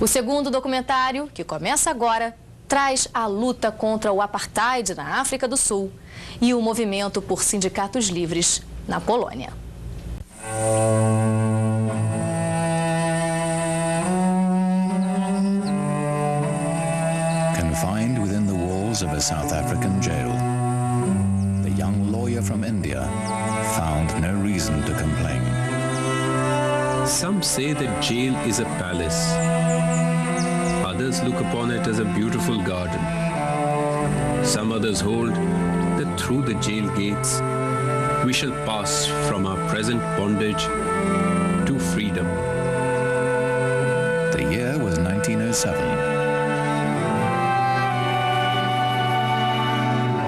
O segundo documentário, que começa agora, traz a luta contra o apartheid na África do Sul e o movimento por sindicatos livres na Polônia. Confined within the walls of a South African jail, the young lawyer from India found no reason to complain. Some say that jail is a palace. Others look upon it as a beautiful garden. Some others hold that through the jail gates we shall pass from our present bondage to freedom. The year was 1907.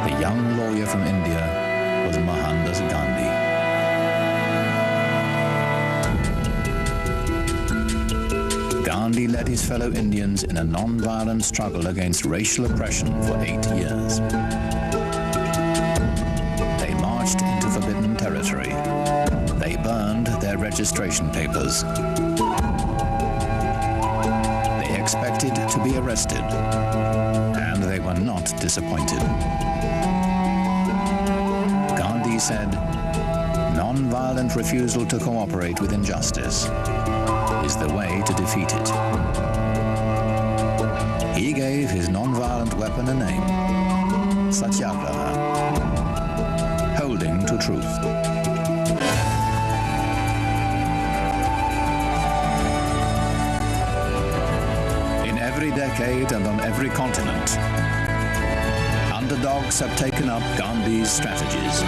The young lawyer from India was Mahatma Gandhi. Gandhi led his fellow Indians in a non-violent struggle against racial oppression for 8 years. They marched into forbidden territory. They burned their registration papers. They expected to be arrested, and they were not disappointed. Gandhi said, "Non-violent refusal to cooperate with injustice is the way to defeat it." He gave his non-violent weapon a name, Satyagraha, holding to truth. In every decade and on every continent, underdogs have taken up Gandhi's strategies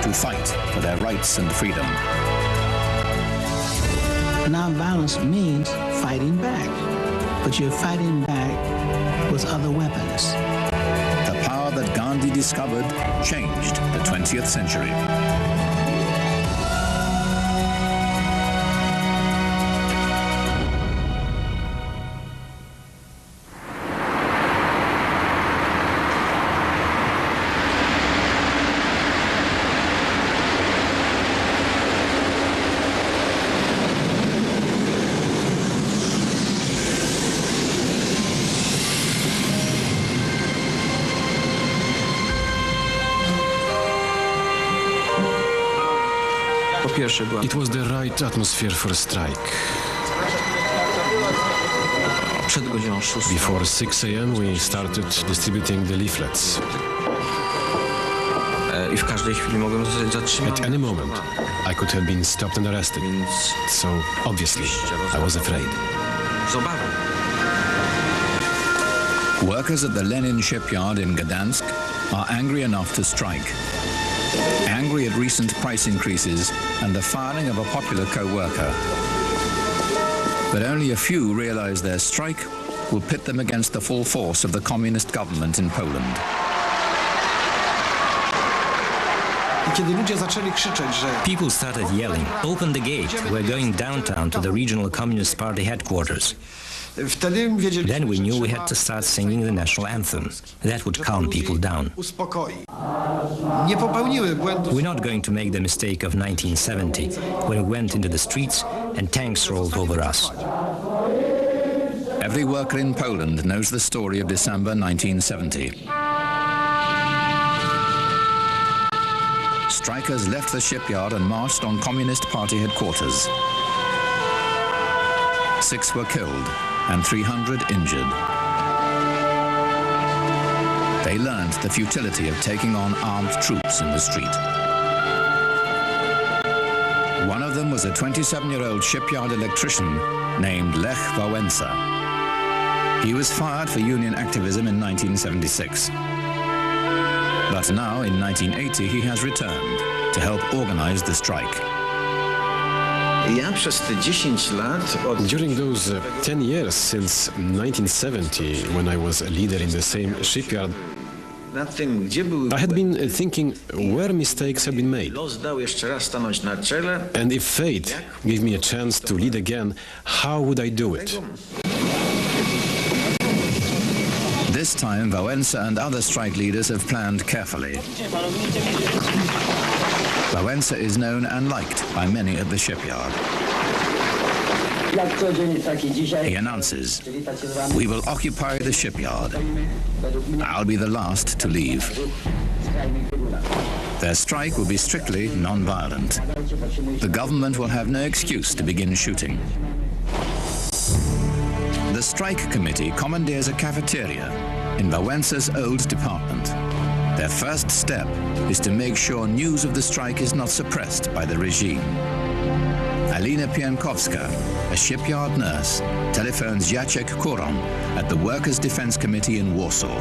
to fight for their rights and freedom. Non-violence means fighting back, but you're fighting back with other weapons. The power that Gandhi discovered changed the 20th century. It was the right atmosphere for a strike. Before 6 a.m. we started distributing the leaflets. At any moment I could have been stopped and arrested, so obviously I was afraid. Workers at the Lenin shipyard in Gdansk are angry enough to strike. Angry at recent price increases and the firing of a popular co-worker. But only a few realize their strike will pit them against the full force of the communist government in Poland. People started yelling, "Open the gate, we're going downtown to the regional Communist Party headquarters." Then we knew we had to start singing the national anthem. That would calm people down. We're not going to make the mistake of 1970, when we went into the streets and tanks rolled over us. Every worker in Poland knows the story of December 1970. Strikers left the shipyard and marched on Communist Party headquarters. 6 were killed and 300 injured. They learned the futility of taking on armed troops in the street. One of them was a 27-year-old shipyard electrician named Lech Walesa. He was fired for union activism in 1976. But now, in 1980, he has returned to help organize the strike. During those 10 years since 1970, when I was a leader in the same shipyard, I had been thinking where mistakes have been made. And if fate gave me a chance to lead again, how would I do it? This time, Wałęsa and other strike leaders have planned carefully. Wałęsa is known and liked by many at the shipyard. He announces, "We will occupy the shipyard. I'll be the last to leave." Their strike will be strictly non-violent. The government will have no excuse to begin shooting. The strike committee commandeers a cafeteria in Wałęsa's old department. Their first step is to make sure news of the strike is not suppressed by the regime. Alina Piankowska, a shipyard nurse, telephones Jacek Kuron at the Workers' Defense Committee in Warsaw,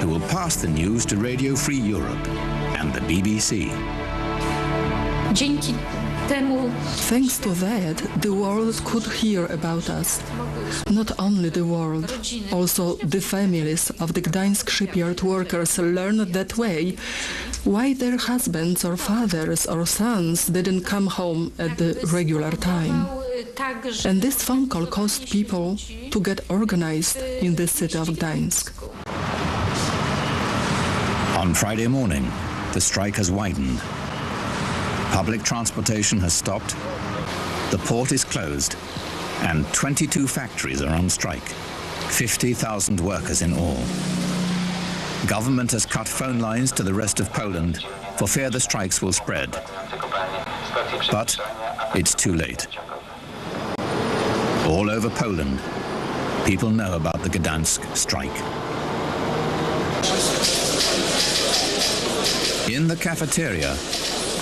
who will pass the news to Radio Free Europe and the BBC. Thanks to that, the world could hear about us. Not only the world, also the families of the Gdańsk shipyard workers learned that way why their husbands or fathers or sons didn't come home at the regular time. And this phone call caused people to get organized in the city of Gdańsk. On Friday morning, the strike has widened. Public transportation has stopped, the port is closed, and 22 factories are on strike, 50,000 workers in all. Government has cut phone lines to the rest of Poland for fear the strikes will spread. But it's too late. All over Poland, people know about the Gdańsk strike. In the cafeteria,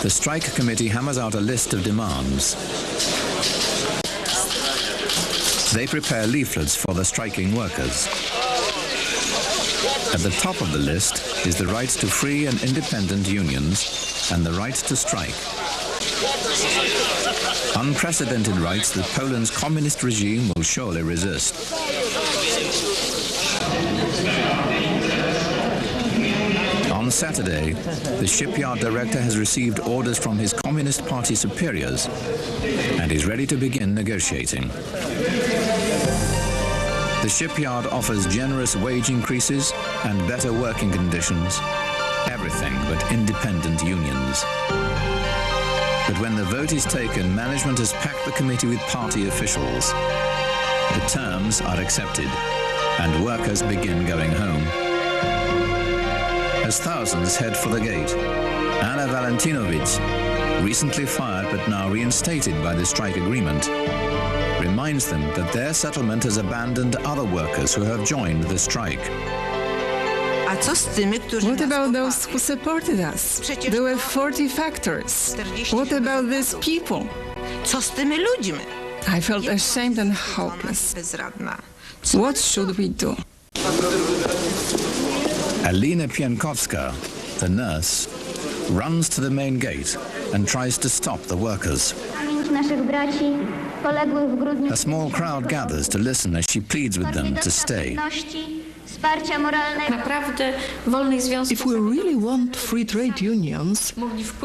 the strike committee hammers out a list of demands. They prepare leaflets for the striking workers. At the top of the list is the right to free and independent unions and the right to strike. Unprecedented rights that Poland's communist regime will surely resist. On Saturday, the shipyard director has received orders from his Communist Party superiors and is ready to begin negotiating. The shipyard offers generous wage increases and better working conditions, everything but independent unions. But when the vote is taken, management has packed the committee with party officials. The terms are accepted and workers begin going home. As thousands head for the gate, Anna Valentinovic, recently fired but now reinstated by the strike agreement, reminds them that their settlement has abandoned other workers who have joined the strike. What about those who supported us? There were 40 factories. What about these people? I felt ashamed and hopeless. What should we do? Alina Piankowska, the nurse, runs to the main gate and tries to stop the workers. A small crowd gathers to listen as she pleads with them to stay. If we really want free trade unions,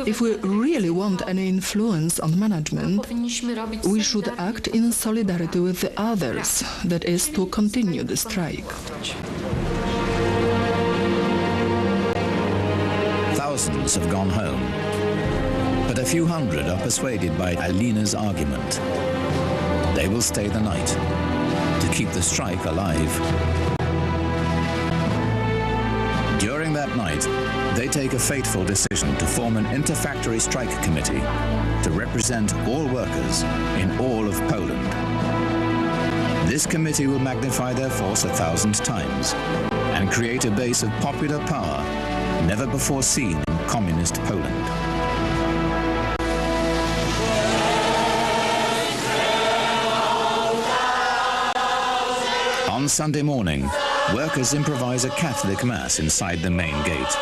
if we really want any influence on management, we should act in solidarity with the others, that is, to continue the strike. Thousands have gone home, but a few hundred are persuaded by Alina's argument. They will stay the night to keep the strike alive. During that night, they take a fateful decision to form an inter-factory strike committee to represent all workers in all of Poland. This committee will magnify their force 1,000 times and create a base of popular power never before seen in communist Poland. On Sunday morning, workers improvise a Catholic Mass inside the main gate.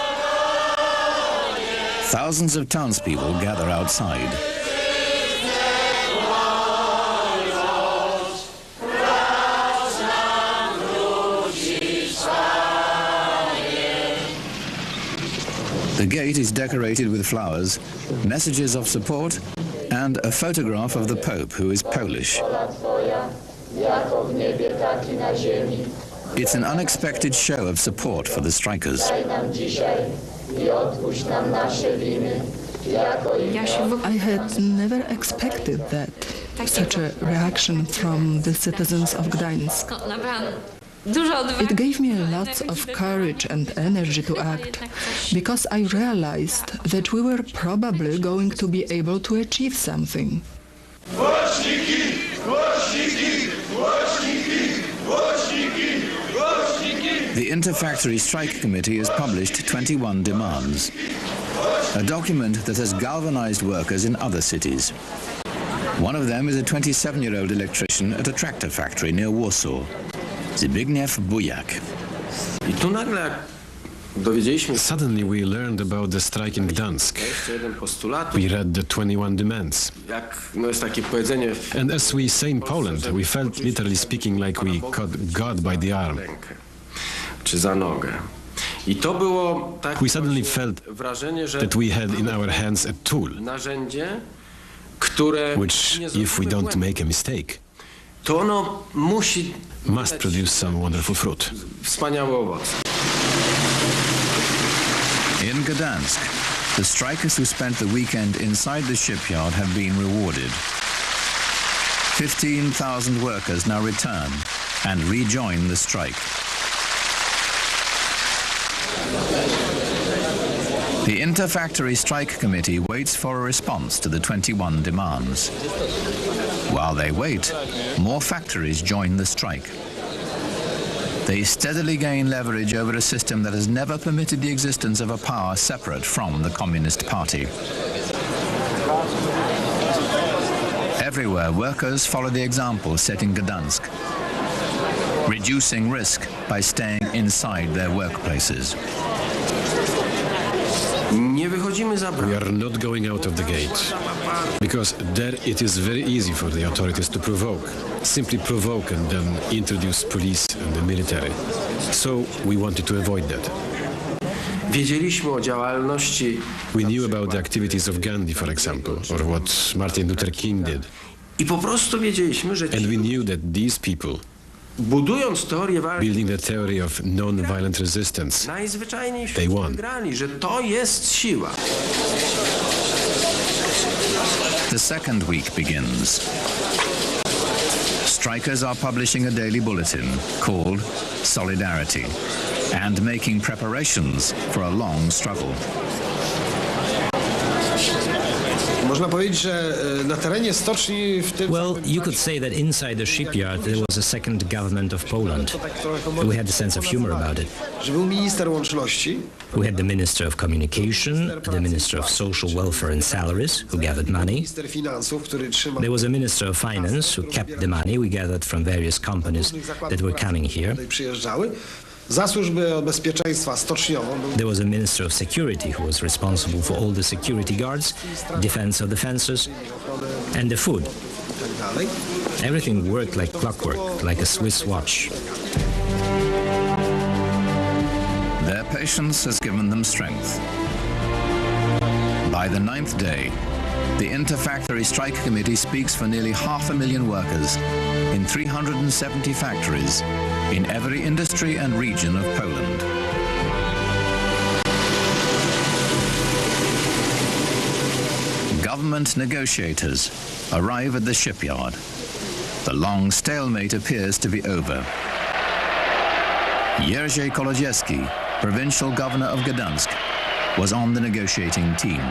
Thousands of townspeople gather outside. The gate is decorated with flowers, messages of support, and a photograph of the Pope, who is Polish. It's an unexpected show of support for the strikers. I had never expected that. such a reaction from the citizens of Gdańsk. It gave me lots of courage and energy to act, because I realized that we were probably going to be able to achieve something. The Inter-Factory Strike Committee has published 21 demands, a document that has galvanized workers in other cities. One of them is a 27-year-old electrician at a tractor factory near Warsaw, Zbigniew Bujak. Suddenly we learned about the strike in Gdansk. We read the 21 demands. And as we say in Poland, we felt, literally speaking, like we caught God by the arm. We suddenly felt that we had in our hands a tool, which, if we don't make a mistake, must produce some wonderful fruit. In Gdansk, the strikers who spent the weekend inside the shipyard have been rewarded. 15,000 workers now return and rejoin the strike. The Inter-Factory Strike Committee waits for a response to the 21 demands. While they wait, more factories join the strike. They steadily gain leverage over a system that has never permitted the existence of a power separate from the Communist Party. Everywhere, workers follow the example set in Gdansk, reducing risk by staying inside their workplaces. We are not going out of the gate, because there it is very easy for the authorities to provoke. Simply provoke and then introduce police and the military. So we wanted to avoid that. We knew about the activities of Gandhi, for example, or what Martin Luther King did. And we knew that these people, building the theory of non-violent resistance, they won. The second week begins. Strikers are publishing a daily bulletin called Solidarity and making preparations for a long struggle. Well, you could say that inside the shipyard there was a second government of Poland, who had a sense of humor about it. Who had the Minister of Communication, the Minister of Social Welfare and Salaries, who gathered money. There was a Minister of Finance, who kept the money we gathered from various companies that were coming here. There was a Minister of Security who was responsible for all the security guards, defense of the fences, and the food. Everything worked like clockwork, like a Swiss watch. Their patience has given them strength. By the 9th day, the Inter-Factory Strike Committee speaks for nearly 500,000 workers in 370 factories in every industry and region of Poland. Government negotiators arrive at the shipyard. The long stalemate appears to be over. Jerzy Kolodziejski, provincial governor of Gdansk, was on the negotiating team.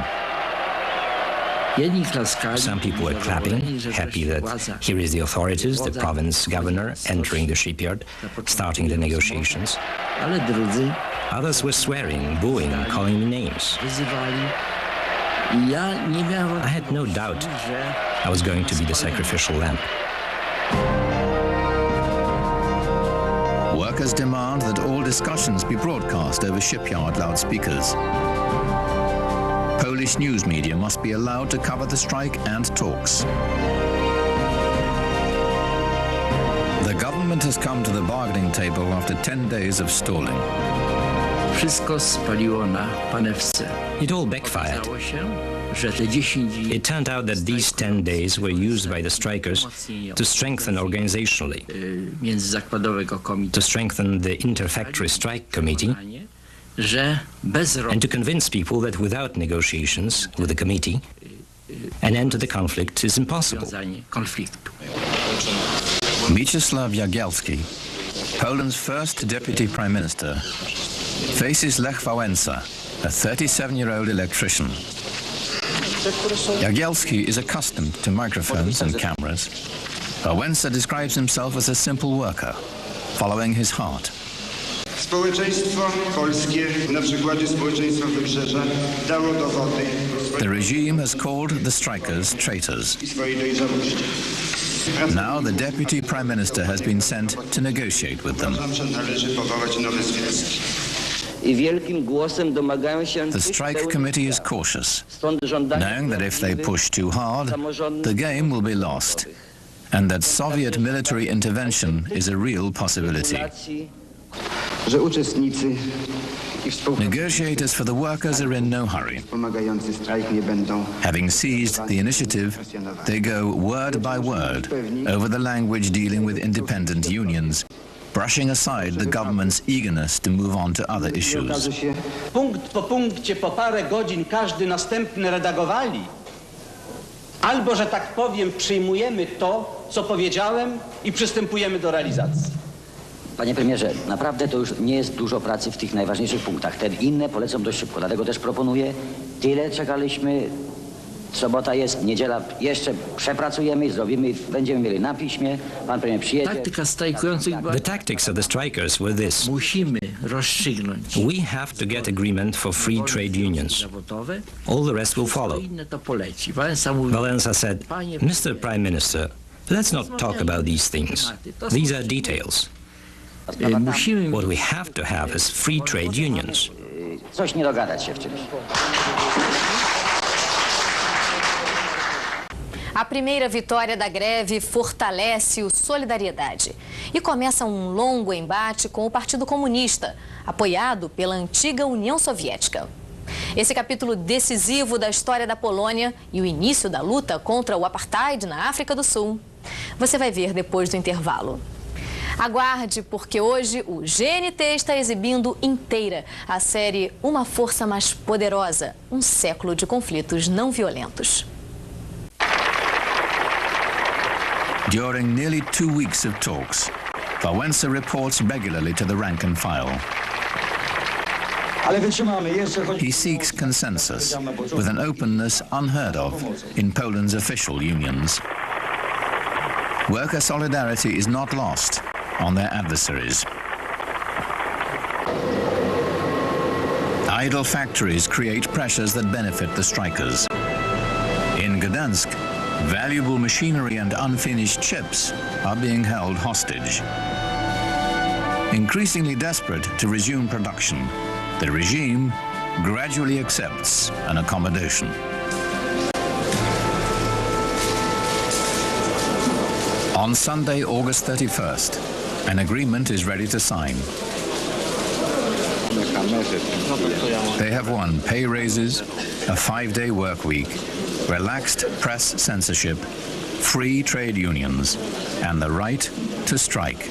Some people were clapping, happy that here is the authorities, the province governor, entering the shipyard, starting the negotiations. Others were swearing, booing, calling me names. I had no doubt I was going to be the sacrificial lamb. Workers demand that all discussions be broadcast over shipyard loudspeakers. Polish news media must be allowed to cover the strike and talks. The government has come to the bargaining table after 10 days of stalling. It all backfired. It turned out that these 10 days were used by the strikers to strengthen organizationally, to strengthen the Inter-Factory Strike Committee, and to convince people that without negotiations with the committee, An end to the conflict is impossible. Mieczysław Jagielski, Poland's first deputy prime minister, faces Lech Walesa, a 37-year-old electrician. Jagielski is accustomed to microphones and cameras. Walesa describes himself as a simple worker, following his heart. Społeczeństwo polskie, na przykładzie społeczeństwa Wybrzeża, dało dowody. The regime has called the strikers traitors. Now the deputy prime minister has been sent to negotiate with them. The strike committee is cautious, knowing that if they push too hard, the game will be lost, and that Soviet military intervention is a real possibility. Negotiators for the workers are in no hurry. Having seized the initiative, they go word by word over the language dealing with independent unions, brushing aside the government's eagerness to move on to other issues. Punkt po punkcie, po parę godzin każdy następny redagowali. Albo, że tak powiem, przyjmujemy to, co powiedziałem i przystępujemy do realizacji. Panie premierze, naprawdę to już nie jest dużo pracy w tych najważniejszych punktach. Te inne polecą dość szybko, dlatego też proponuję, tyle czekaliśmy, sobota jest, niedziela jeszcze przepracujemy i zrobimy, będziemy mieli na piśmie, pan premier przyjedzie. Taktyka strajkujących. The tactics of the strikers were this. Musimy rozstrzygnąć. We have to get agreement for free trade unions. All the rest will follow. Walesa said, Mr. Prime Minister, let's not talk about these things. These are details. What we have to have is free trade unions. Coś nie dogadać się w czymś. A primeira vitória da greve fortalece o Solidariedade e começa longo embate com o Partido Comunista, apoiado pela antiga União Soviética. Esse capítulo decisivo da história da Polônia e o início da luta contra o apartheid na África do Sul, você vai ver depois do intervalo. Aguarde, porque hoje o GNT está exibindo inteira a série Uma Força Mais Poderosa, um século de conflitos não violentos. During nearly 2 weeks of talks, Walesa reports regularly to the rank and file. He seeks consensus with an openness unheard of in Poland's official unions. Worker solidarity is not lost on their adversaries. Idle factories create pressures that benefit the strikers. In Gdansk, valuable machinery and unfinished chips are being held hostage. Increasingly desperate to resume production, the regime gradually accepts an accommodation. On Sunday, August 31st, an agreement is ready to sign. They have won pay raises, a 5-day work week, relaxed press censorship, free trade unions, and the right to strike.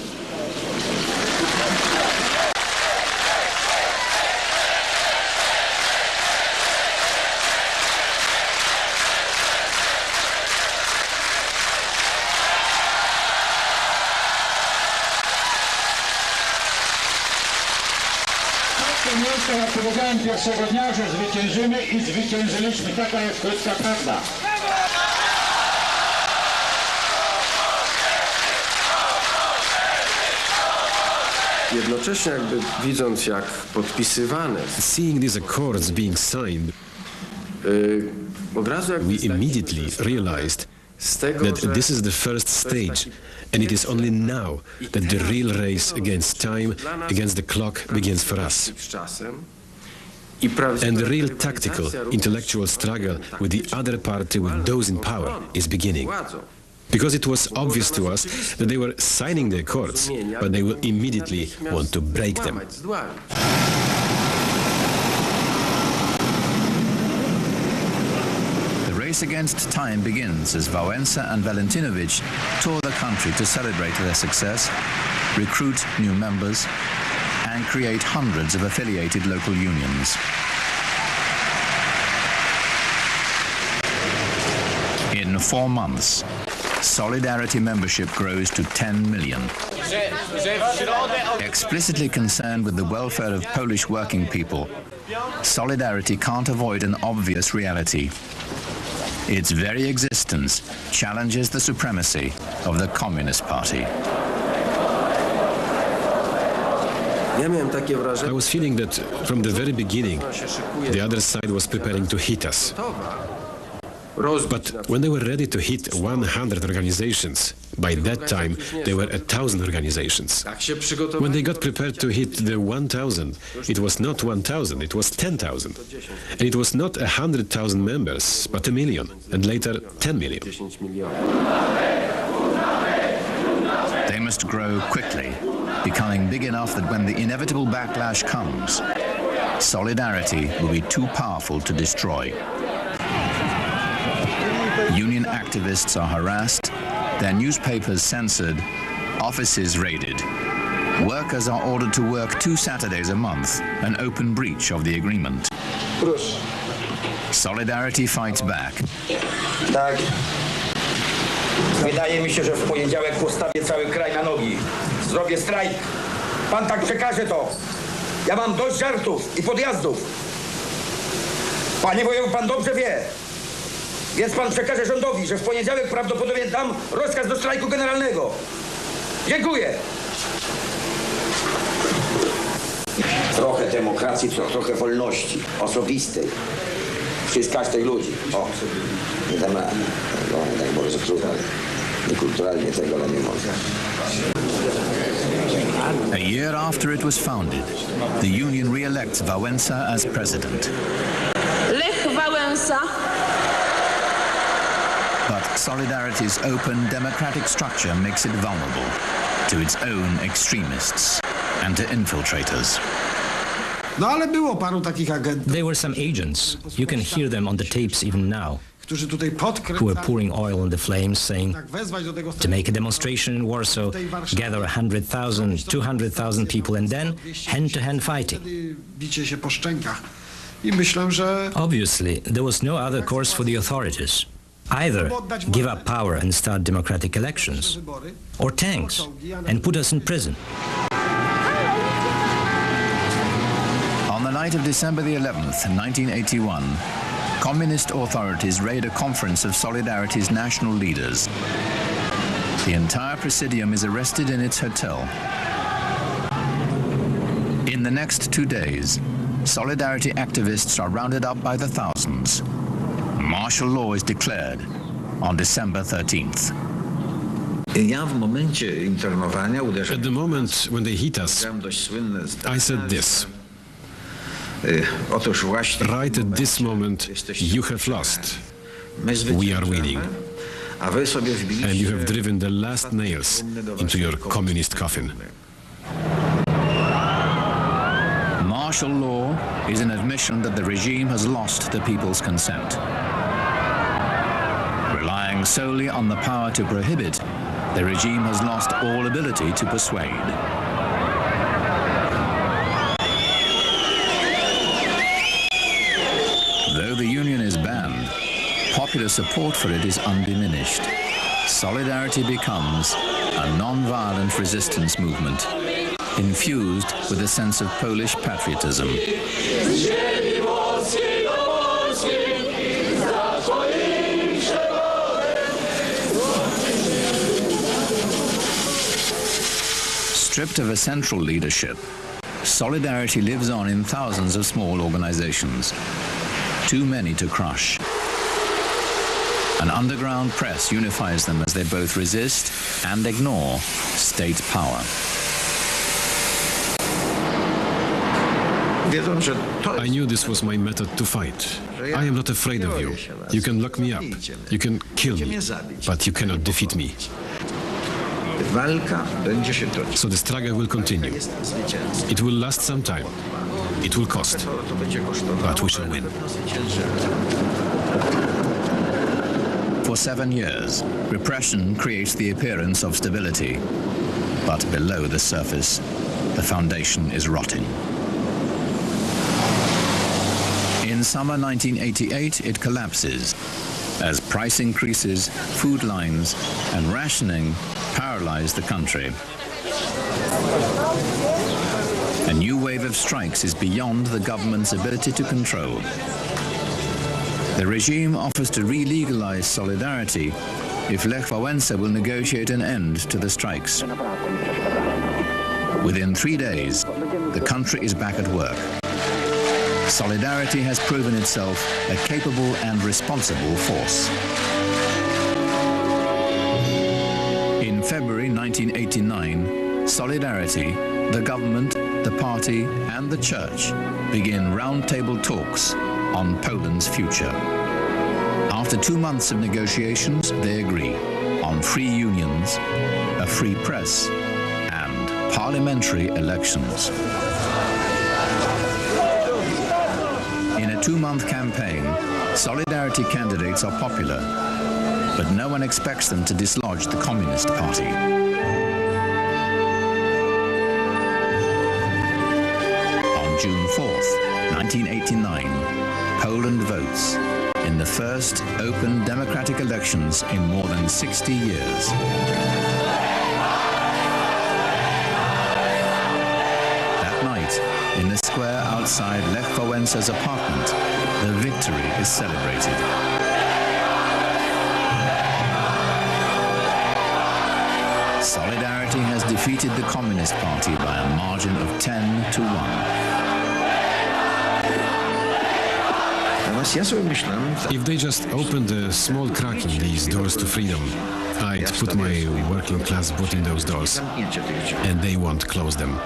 Ja powiedziałem pierwszego dnia, że zwyciężymy i zwyciężyliśmy. Taka jest krótka prawda. Jednocześnie jakby widząc jak podpisywane, seeing these accords being signed, we immediately realized that this is the first stage, and it is only now that the real race against time, against the clock begins for us. And the real tactical, intellectual struggle with the other party, with those in power, is beginning. Because it was obvious to us that they were signing the accords, but they will immediately want to break them. The race against time begins as Wałęsa and Walentynovich tour the country to celebrate their success, recruit new members, and create hundreds of affiliated local unions. In 4 months, Solidarity membership grows to 10 million. Explicitly concerned with the welfare of Polish working people, Solidarity can't avoid an obvious reality. Its very existence challenges the supremacy of the Communist Party. I was feeling that from the very beginning, the other side was preparing to hit us. But when they were ready to hit 100 organizations, by that time there were 1,000 organizations. When they got prepared to hit the 1,000, it was not 1,000, it was 10,000. And it was not 100,000 members, but 1 million, and later 10 million. They must grow quickly, becoming big enough that when the inevitable backlash comes, Solidarity will be too powerful to destroy. Union activists are harassed, their newspapers censored, offices raided. Workers are ordered to work 2 Saturdays a month, an open breach of the agreement. Solidarity fights back. Tak. Wydaje mi się, że w poniedziałek postawię cały kraj na nogi. Zrobię strajk. Pan tak przekaże to. Ja mam dość żartów i podjazdów. Panie wojewu, pan dobrze wie. Więc pan przekaże rządowi, że w poniedziałek prawdopodobnie dam rozkaz do strajku generalnego. Dziękuję. Trochę demokracji, trochę wolności osobistej. Przez każdych ludzi. O, nie dam rady. No, tak może kulturalnie tego nie można. A year after it was founded, the union re-elects Wałęsa as president. Lech Walesa. But Solidarity's open democratic structure makes it vulnerable to its own extremists and to infiltrators. No ale było paru takich agentów. There were some agents, you can hear them on the tapes even now, którzy tutaj who were pouring oil on the flames, saying, to make a demonstration in Warsaw, gather 100,000, 200,000 people and then hand-to-hand fighting. Bicie się po szczękach. I myślę, że Obviously, there was no other course for the authorities. Either give up power and start democratic elections, or tanks and put us in prison. On the night of December the 11th, 1981, communist authorities raid a conference of Solidarity's national leaders. The entire presidium is arrested in its hotel. In the next 2 days, Solidarity activists are rounded up by the thousands. Martial law is declared on December 13th. At the moment when they hit us, I said this. Right at this moment, you have lost. We are winning. And you have driven the last nails into your communist coffin. Martial law is an admission that the regime has lost the people's consent. Relying solely on the power to prohibit, the regime has lost all ability to persuade. Though the union is banned, popular support for it is undiminished. Solidarity becomes a non-violent resistance movement, infused with a sense of Polish patriotism. Stripped of a central leadership, Solidarity lives on in thousands of small organizations, too many to crush. An underground press unifies them as they both resist and ignore state power. I knew this was my method to fight. I am not afraid of you. You can lock me up, you can kill me, but you cannot defeat me. So the struggle will continue. It will last some time. It will cost, but we shall win. For 7 years, repression creates the appearance of stability, but below the surface, the foundation is rotting. In summer 1988, it collapses. as price increases, food lines, and rationing paralyze the country. A new wave of strikes is beyond the government's ability to control. The regime offers to re-legalize solidarity if Lech Walesa will negotiate an end to the strikes. Within 3 days, the country is back at work. Solidarity has proven itself a capable and responsible force. In February 1989, Solidarity, the government, the party and the church begin roundtable talks on Poland's future. After 2 months of negotiations, they agree on free unions, a free press and parliamentary elections. In a 2-month campaign, Solidarity candidates are popular, but no one expects them to dislodge the Communist Party. On June 4th, 1989, Poland votes in the first open democratic elections in more than 60 years. That night, in the square outside Lech Walesa's apartment, the victory is celebrated. Solidarity has defeated the Communist Party by a margin of 10-1. If they just opened a small crack in these doors to freedom, I'd put my working class vote in those doors, and they won't close them.